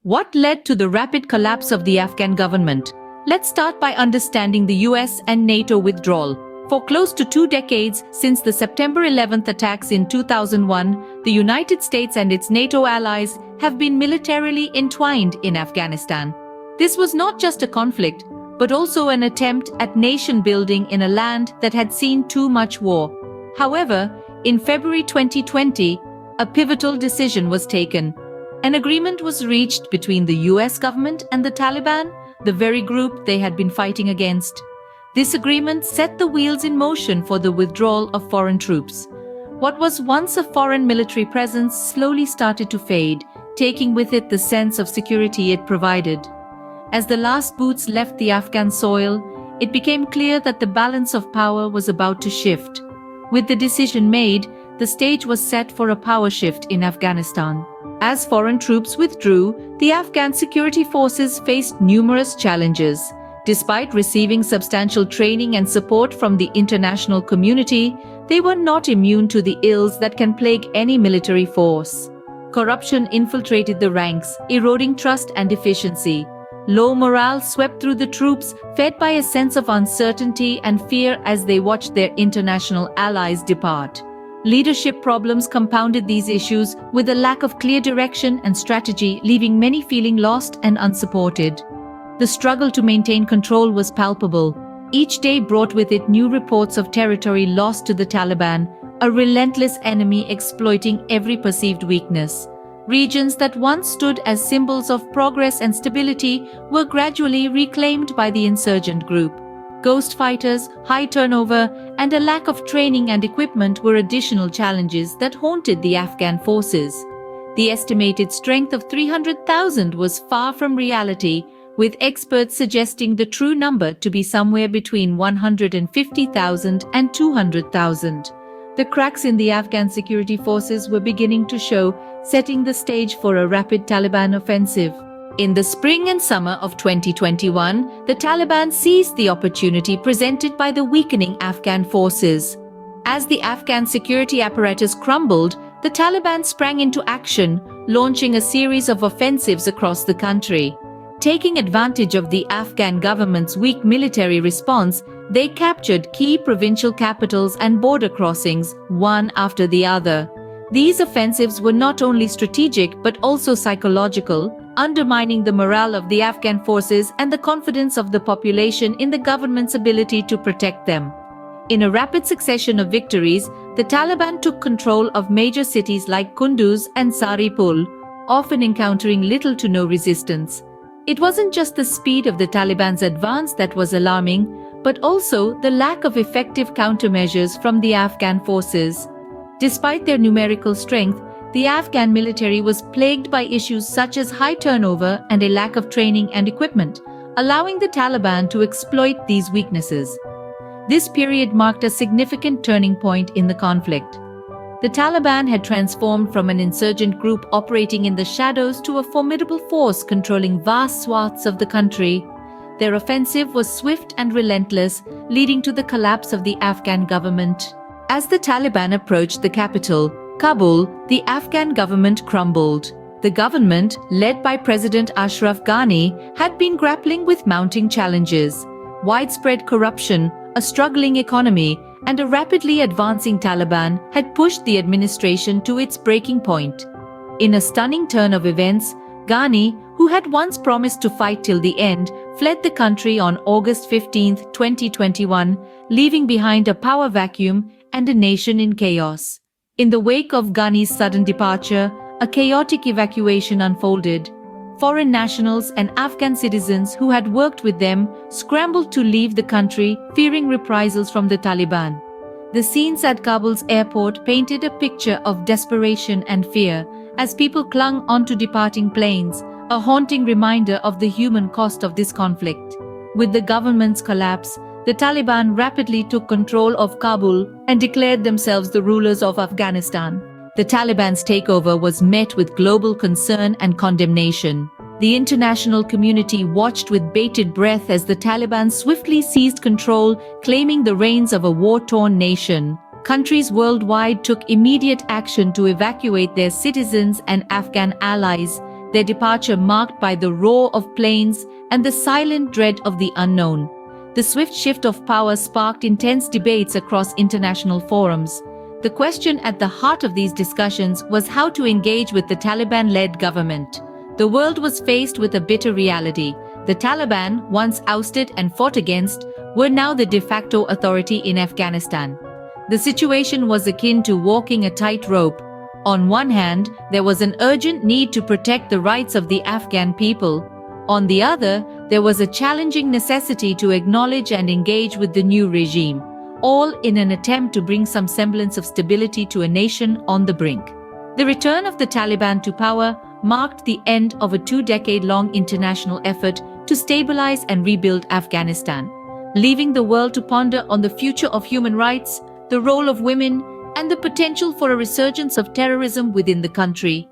What led to the rapid collapse of the Afghan government? Let's start by understanding the US and NATO withdrawal. For close to 2 decades, since the September 11th attacks in 2001, the United States and its NATO allies have been militarily entwined in Afghanistan. This was not just a conflict, but also an attempt at nation building in a land that had seen too much war. However, in February 2020, a pivotal decision was taken. An agreement was reached between the US government and the Taliban, the very group they had been fighting against. This agreement set the wheels in motion for the withdrawal of foreign troops. What was once a foreign military presence slowly started to fade, taking with it the sense of security it provided. As the last boots left the Afghan soil, it became clear that the balance of power was about to shift. With the decision made, the stage was set for a power shift in Afghanistan. As foreign troops withdrew, the Afghan security forces faced numerous challenges. Despite receiving substantial training and support from the international community, they were not immune to the ills that can plague any military force. Corruption infiltrated the ranks, eroding trust and efficiency. Low morale swept through the troops, fed by a sense of uncertainty and fear as they watched their international allies depart. Leadership problems compounded these issues, with a lack of clear direction and strategy leaving many feeling lost and unsupported. The struggle to maintain control was palpable. Each day brought with it new reports of territory lost to the Taliban, a relentless enemy exploiting every perceived weakness. Regions that once stood as symbols of progress and stability were gradually reclaimed by the insurgent group. Ghost fighters, high turnover, and a lack of training and equipment were additional challenges that haunted the Afghan forces. The estimated strength of 300,000 was far from reality, with experts suggesting the true number to be somewhere between 150,000 and 200,000. The cracks in the Afghan security forces were beginning to show, setting the stage for a rapid Taliban offensive. In the spring and summer of 2021, the Taliban seized the opportunity presented by the weakening Afghan forces. As the Afghan security apparatus crumbled, the Taliban sprang into action, launching a series of offensives across the country. Taking advantage of the Afghan government's weak military response, they captured key provincial capitals and border crossings, one after the other. These offensives were not only strategic but also psychological, undermining the morale of the Afghan forces and the confidence of the population in the government's ability to protect them. In a rapid succession of victories, the Taliban took control of major cities like Kunduz and Saripul, often encountering little to no resistance. It wasn't just the speed of the Taliban's advance that was alarming, but also the lack of effective countermeasures from the Afghan forces. Despite their numerical strength, the Afghan military was plagued by issues such as high turnover and a lack of training and equipment, allowing the Taliban to exploit these weaknesses. This period marked a significant turning point in the conflict. The Taliban had transformed from an insurgent group operating in the shadows to a formidable force controlling vast swaths of the country. Their offensive was swift and relentless, leading to the collapse of the Afghan government. As the Taliban approached the capital, Kabul, the Afghan government crumbled. The government, led by President Ashraf Ghani, had been grappling with mounting challenges. Widespread corruption, a struggling economy, and a rapidly advancing Taliban had pushed the administration to its breaking point. In a stunning turn of events, Ghani, who had once promised to fight till the end, fled the country on August 15, 2021, leaving behind a power vacuum and a nation in chaos. In the wake of Ghani's sudden departure, a chaotic evacuation unfolded. Foreign nationals and Afghan citizens who had worked with them scrambled to leave the country, fearing reprisals from the Taliban. The scenes at Kabul's airport painted a picture of desperation and fear as people clung onto departing planes, a haunting reminder of the human cost of this conflict. With the government's collapse, the Taliban rapidly took control of Kabul and declared themselves the rulers of Afghanistan. The Taliban's takeover was met with global concern and condemnation. The international community watched with bated breath as the Taliban swiftly seized control, claiming the reins of a war-torn nation. Countries worldwide took immediate action to evacuate their citizens and Afghan allies, their departure marked by the roar of planes and the silent dread of the unknown. The swift shift of power sparked intense debates across international forums. The question at the heart of these discussions was how to engage with the Taliban-led government. The world was faced with a bitter reality. The Taliban, once ousted and fought against, were now the de facto authority in Afghanistan. The situation was akin to walking a tightrope. On one hand, there was an urgent need to protect the rights of the Afghan people. On the other, there was a challenging necessity to acknowledge and engage with the new regime, all in an attempt to bring some semblance of stability to a nation on the brink. The return of the Taliban to power marked the end of a 2-decade-long international effort to stabilize and rebuild Afghanistan, leaving the world to ponder on the future of human rights, the role of women, and the potential for a resurgence of terrorism within the country.